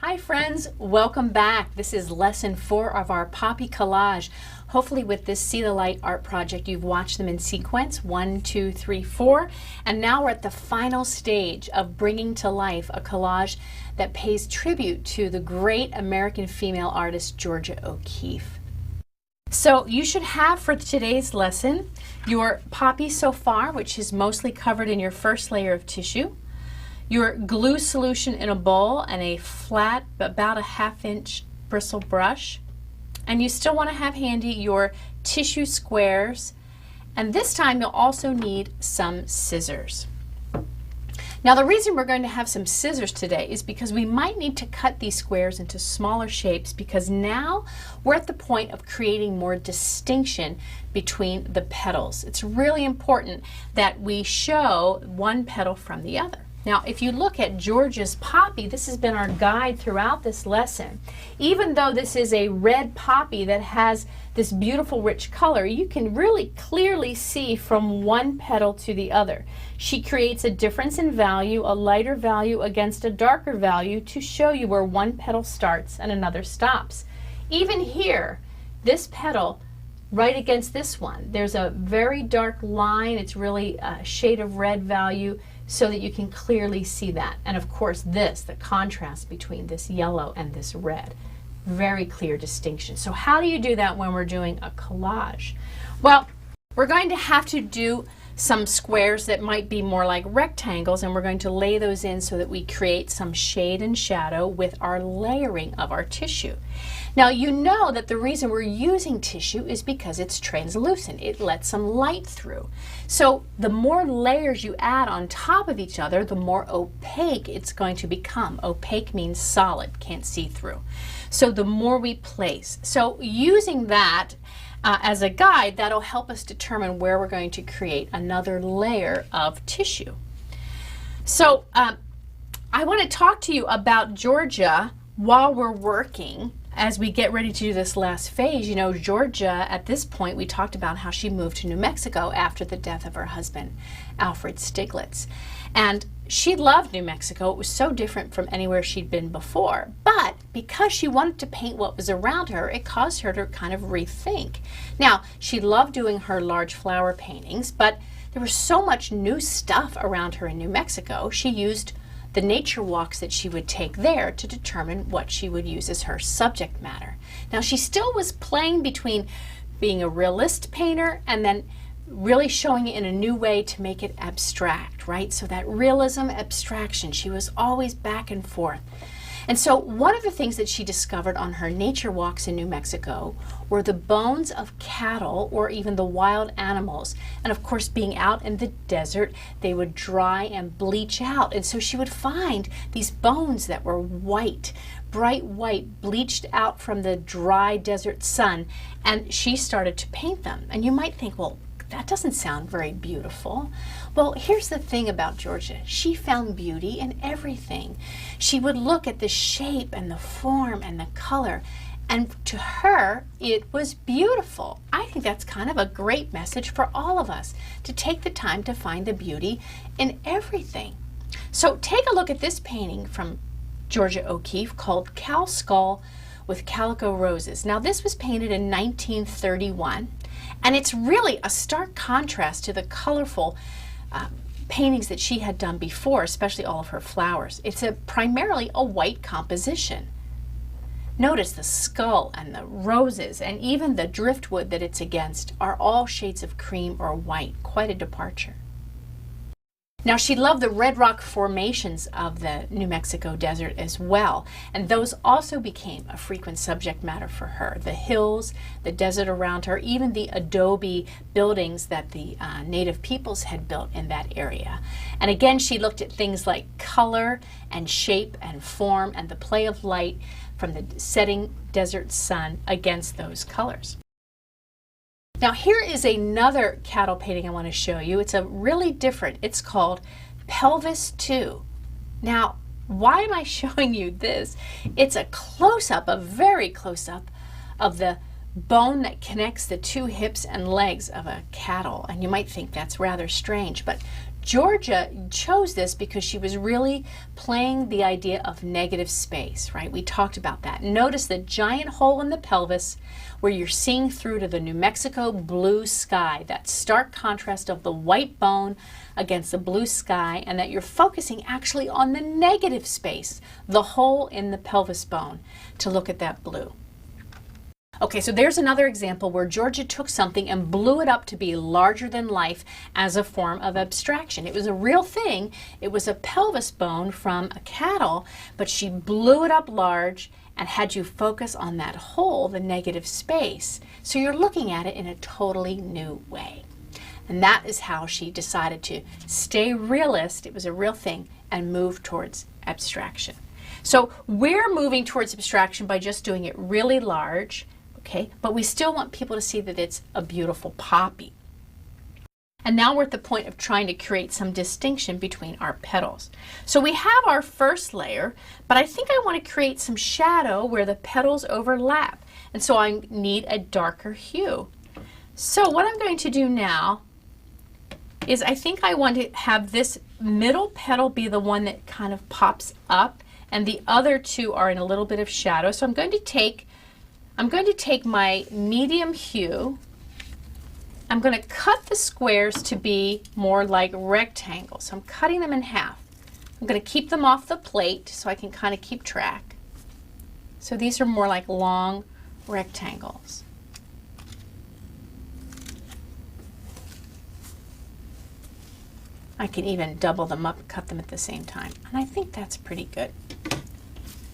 Hi friends, welcome back. This is lesson 4 of our Poppy Collage. Hopefully with this See the Light art project you've watched them in sequence, 1, 2, 3, 4, and now we're at the final stage of bringing to life a collage that pays tribute to the great American female artist Georgia O'Keeffe. So you should have for today's lesson your poppy so far, which is mostly covered in your first layer of tissue, your glue solution in a bowl, and a flat, about a 1/2 inch bristle brush. And you still want to have handy your tissue squares. And this time you'll also need some scissors. Now the reason we're going to have some scissors today is because we might need to cut these squares into smaller shapes, because now we're at the point of creating more distinction between the petals. It's really important that we show one petal from the other. Now, if you look at Georgia's poppy, this has been our guide throughout this lesson. Even though this is a red poppy that has this beautiful rich color, you can really clearly see from one petal to the other. She creates a difference in value, a lighter value against a darker value, to show you where one petal starts and another stops. Even here, this petal right against this one, there's a very dark line. It's really a shade of red value, so that you can clearly see that. And of course this, the contrast between this yellow and this red. Very clear distinction. So how do you do that when we're doing a collage? Well, we're going to have to do some squares that might be more like rectangles, and we're going to lay those in so that we create some shade and shadow with our layering of our tissue. Now you know that the reason we're using tissue is because it's translucent. It lets some light through. So the more layers you add on top of each other, the more opaque it's going to become. Opaque means solid, can't see through. So the more we place. So using that as a guide, that'll help us determine where we're going to create another layer of tissue. So I want to talk to you about Georgia while we're working. As we get ready to do this last phase, you know, Georgia, at this point, we talked about how she moved to New Mexico after the death of her husband, Alfred Stieglitz. And she loved New Mexico. It was so different from anywhere she'd been before. But because she wanted to paint what was around her, it caused her to kind of rethink. Now, she loved doing her large flower paintings, but there was so much new stuff around her in New Mexico, she used the nature walks that she would take there to determine what she would use as her subject matter. Now she still was playing between being a realist painter and then really showing it in a new way to make it abstract, right? So that realism, abstraction, she was always back and forth. And so one of the things that she discovered on her nature walks in New Mexico were the bones of cattle or even the wild animals. And of course, being out in the desert, they would dry and bleach out. And so she would find these bones that were white, bright white, bleached out from the dry desert sun. And she started to paint them. And you might think, well, that doesn't sound very beautiful. Well, here's the thing about Georgia. She found beauty in everything. She would look at the shape and the form and the color, and to her, it was beautiful. I think that's kind of a great message for all of us, to take the time to find the beauty in everything. So take a look at this painting from Georgia O'Keeffe called Cow Skull with Calico Roses. Now this was painted in 1931. And it's really a stark contrast to the colorful paintings that she had done before, especially all of her flowers. It's primarily a white composition. Notice the skull and the roses and even the driftwood that it's against are all shades of cream or white. Quite a departure. Now she loved the red rock formations of the New Mexico desert as well, and those also became a frequent subject matter for her. The hills, the desert around her, even the adobe buildings that the native peoples had built in that area. And again, she looked at things like color and shape and form and the play of light from the setting desert sun against those colors. Now here is another cattle painting I want to show you. It's a really different, it's called Pelvis 2. Now, why am I showing you this? It's a close-up, a very close-up of the bone that connects the two hips and legs of a cattle. And you might think that's rather strange, but Georgia chose this because she was really playing the idea of negative space, right? We talked about that. Notice the giant hole in the pelvis where you're seeing through to the New Mexico blue sky, that stark contrast of the white bone against the blue sky, and that you're focusing actually on the negative space, the hole in the pelvis bone, to look at that blue. Okay, so there's another example where Georgia took something and blew it up to be larger than life as a form of abstraction. It was a real thing. It was a pelvis bone from a cattle, but she blew it up large and had you focus on that hole, the negative space. So you're looking at it in a totally new way. And that is how she decided to stay realist, it was a real thing, and move towards abstraction. So we're moving towards abstraction by just doing it really large. Okay, but we still want people to see that it's a beautiful poppy. And now we're at the point of trying to create some distinction between our petals. So we have our first layer, but I think I want to create some shadow where the petals overlap. And so I need a darker hue. So what I'm going to do now is I think I want to have this middle petal be the one that kind of pops up, and the other two are in a little bit of shadow. So I'm going to take my medium hue. I'm going to cut the squares to be more like rectangles. So I'm cutting them in half. I'm going to keep them off the plate so I can kind of keep track. So these are more like long rectangles. I can even double them up and cut them at the same time. And I think that's pretty good.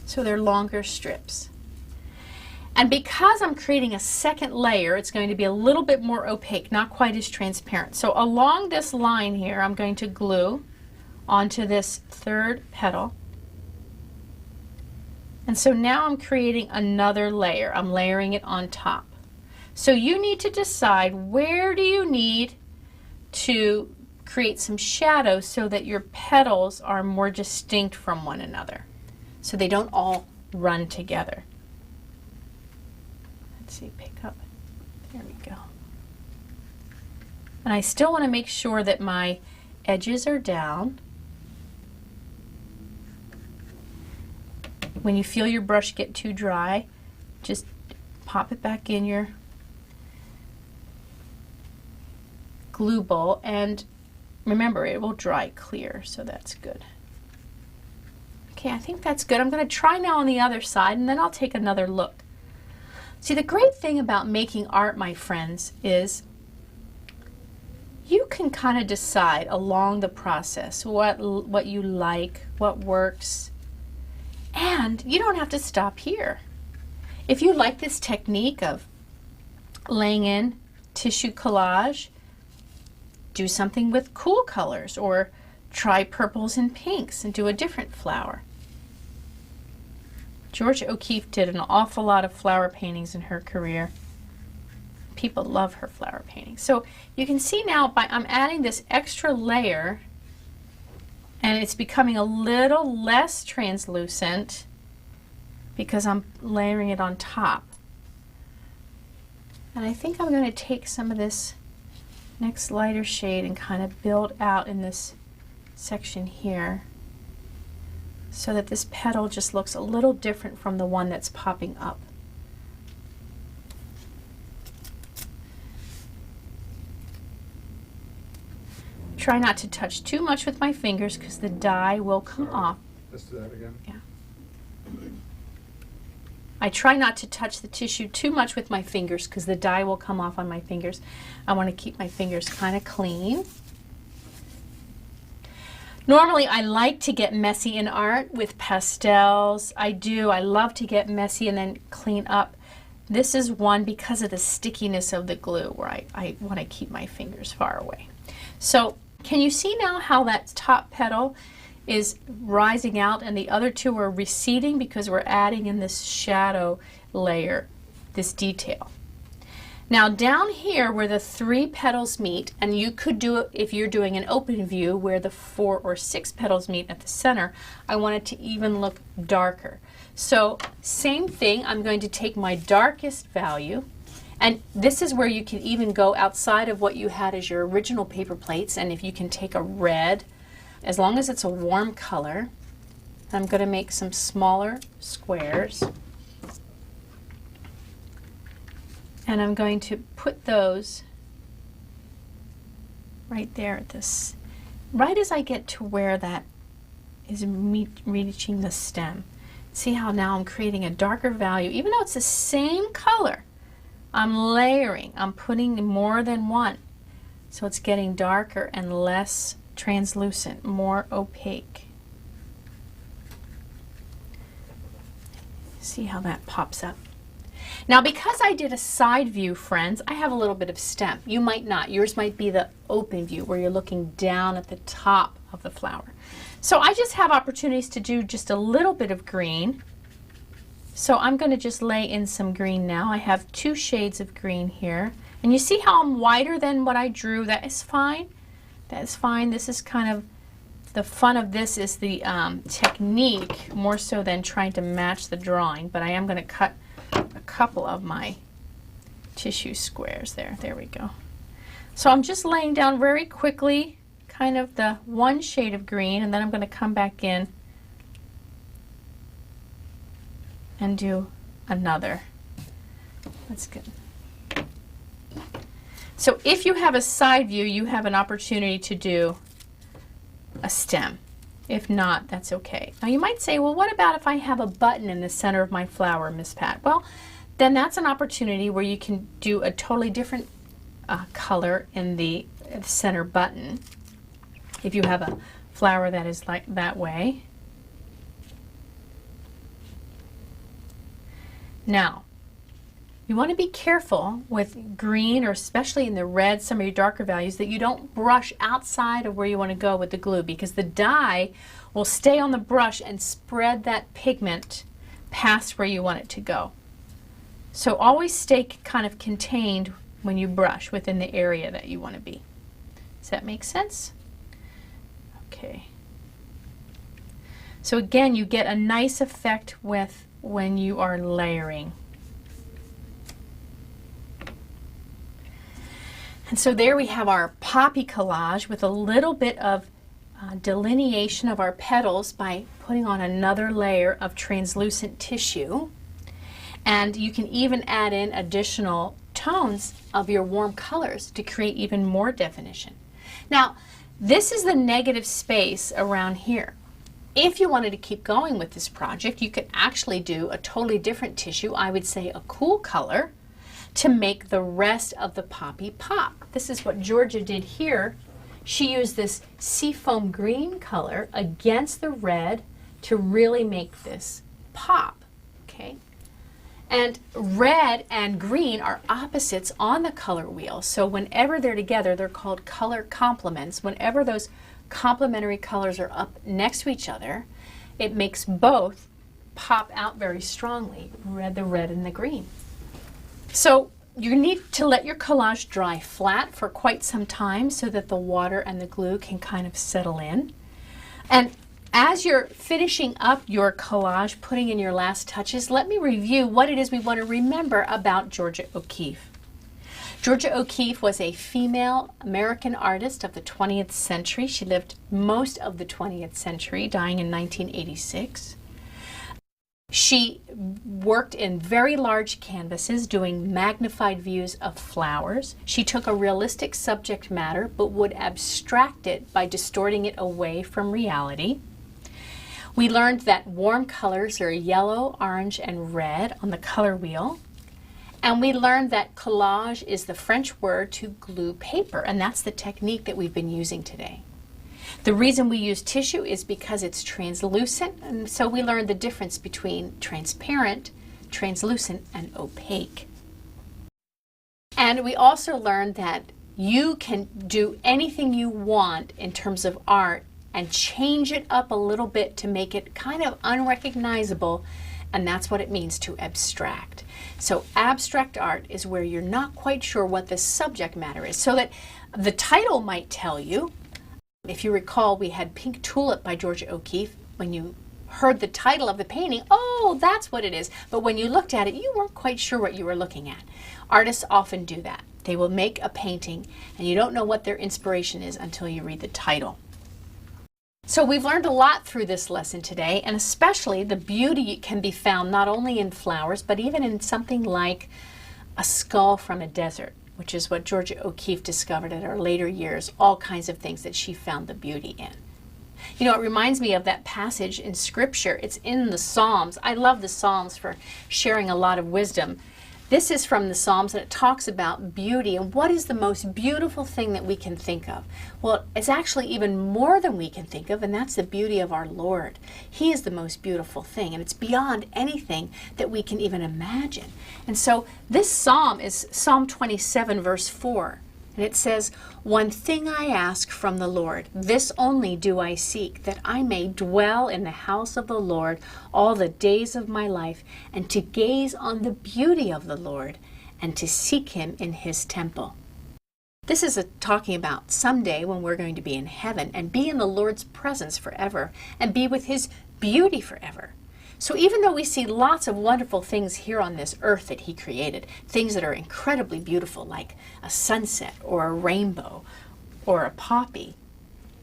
So they're longer strips. And because I'm creating a second layer, it's going to be a little bit more opaque, not quite as transparent. So along this line here, I'm going to glue onto this third petal. And so now I'm creating another layer. I'm layering it on top. So you need to decide, where do you need to create some shadow so that your petals are more distinct from one another, so they don't all run together. Let's see, pick up. There we go. And I still want to make sure that my edges are down. When you feel your brush get too dry, just pop it back in your glue bowl, and remember, it will dry clear, so that's good. Okay, I think that's good. I'm going to try now on the other side, and then I'll take another look. See, the great thing about making art, my friends, is you can kind of decide along the process what you like, what works, and you don't have to stop here. If you like this technique of laying in tissue collage, do something with cool colors, or try purples and pinks and do a different flower. Georgia O'Keeffe did an awful lot of flower paintings in her career. People love her flower paintings. So you can see now I'm adding this extra layer, and it's becoming a little less translucent because I'm layering it on top. And I think I'm going to take some of this next lighter shade and kind of build out in this section here, so that this petal just looks a little different from the one that's popping up. Try not to touch too much with my fingers because the dye will come off. Let's do that again. Yeah. I try not to touch the tissue too much with my fingers because the dye will come off on my fingers. I want to keep my fingers kind of clean. Normally, I like to get messy in art with pastels. I do. I love to get messy and then clean up. This is one because of the stickiness of the glue where I want to keep my fingers far away. So can you see now how that top petal is rising out and the other two are receding because we're adding in this shadow layer, this detail. Now down here where the 3 petals meet, and you could do it if you're doing an open view where the 4 or 6 petals meet at the center, I want it to even look darker. So same thing, I'm going to take my darkest value And this is where you can even go outside of what you had as your original paper plates, and if you can take a red, as long as it's a warm color. I'm going to make some smaller squares. And I'm going to put those right there at this, right as I get to where that is reaching the stem. See how now I'm creating a darker value, even though it's the same color. I'm layering, I'm putting more than one. So it's getting darker and less translucent, more opaque. See how that pops up. Now, because I did a side view, friends, I have a little bit of stem. You might not. Yours might be the open view where you're looking down at the top of the flower. So I just have opportunities to do just a little bit of green. So I'm going to just lay in some green now. I have 2 shades of green here. And you see how I'm wider than what I drew? That is fine. That is fine. This is kind of, the fun of this is the technique more so than trying to match the drawing. But I am going to cut a couple of my tissue squares there. There we go. So I'm just laying down very quickly kind of the one shade of green, and then I'm going to come back in and do another. That's good. So if you have a side view, you have an opportunity to do a stem. If not, that's okay. Now you might say, well, what about if I have a button in the center of my flower, Miss Pat? Well, then that's an opportunity where you can do a totally different color in the center button. If you have a flower that is like that way. Now, you want to be careful with green, or especially in the red, some of your darker values, that you don't brush outside of where you want to go with the glue, because the dye will stay on the brush and spread that pigment past where you want it to go. So always stay kind of contained when you brush within the area that you want to be. Does that make sense? Okay. So again, you get a nice effect with when you are layering. And so there we have our poppy collage with a little bit of delineation of our petals by putting on another layer of translucent tissue. And you can even add in additional tones of your warm colors to create even more definition. Now, this is the negative space around here. If you wanted to keep going with this project, you could actually do a totally different tissue, I would say a cool color, to make the rest of the poppy pop. This is what Georgia did here. She used this seafoam green color against the red to really make this pop, okay? And red and green are opposites on the color wheel, so whenever they're together, they're called color complements. Whenever those complementary colors are up next to each other, it makes both pop out very strongly, the red and the green. So you need to let your collage dry flat for quite some time so that the water and the glue can kind of settle in. And as you're finishing up your collage, putting in your last touches, let me review what it is we want to remember about Georgia O'Keeffe. Georgia O'Keeffe was a female American artist of the 20th century. She lived most of the 20th century, dying in 1986. She worked in very large canvases doing magnified views of flowers. She took a realistic subject matter but would abstract it by distorting it away from reality. We learned that warm colors are yellow, orange, and red on the color wheel. And we learned that collage is the French word to glue paper, and that's the technique that we've been using today. The reason we use tissue is because it's translucent, and so we learned the difference between transparent, translucent, and opaque. And we also learned that you can do anything you want in terms of art and change it up a little bit to make it kind of unrecognizable, and that's what it means to abstract. So abstract art is where you're not quite sure what the subject matter is, so that the title might tell you. If you recall, we had Pink Tulip by Georgia O'Keeffe. When you heard the title of the painting, oh, that's what it is. But when you looked at it, you weren't quite sure what you were looking at. Artists often do that. They will make a painting and you don't know what their inspiration is until you read the title. So we've learned a lot through this lesson today, and especially the beauty can be found not only in flowers, but even in something like a skull from a desert, which is what Georgia O'Keeffe discovered in her later years, all kinds of things that she found the beauty in. You know, it reminds me of that passage in Scripture. It's in the Psalms. I love the Psalms for sharing a lot of wisdom. This is from the Psalms, and it talks about beauty and what is the most beautiful thing that we can think of. Well, it's actually even more than we can think of, and that's the beauty of our Lord. He is the most beautiful thing, and it's beyond anything that we can even imagine. And so this psalm is Psalm 27, verse 4. And it says, "One thing I ask from the Lord, this only do I seek, that I may dwell in the house of the Lord all the days of my life, and to gaze on the beauty of the Lord, and to seek him in his temple." This is talking about someday when we're going to be in heaven and be in the Lord's presence forever and be with his beauty forever. So even though we see lots of wonderful things here on this earth that he created, things that are incredibly beautiful like a sunset or a rainbow or a poppy,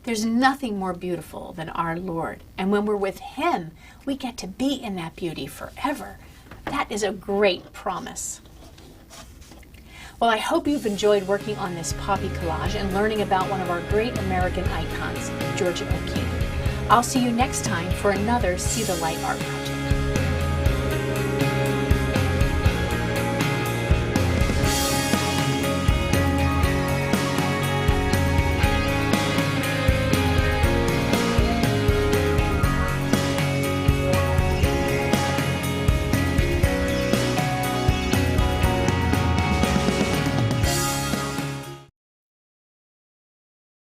there's nothing more beautiful than our Lord. And when we're with him, we get to be in that beauty forever. That is a great promise. Well, I hope you've enjoyed working on this poppy collage and learning about one of our great American icons, Georgia O'Keeffe. I'll see you next time for another See the Light art project.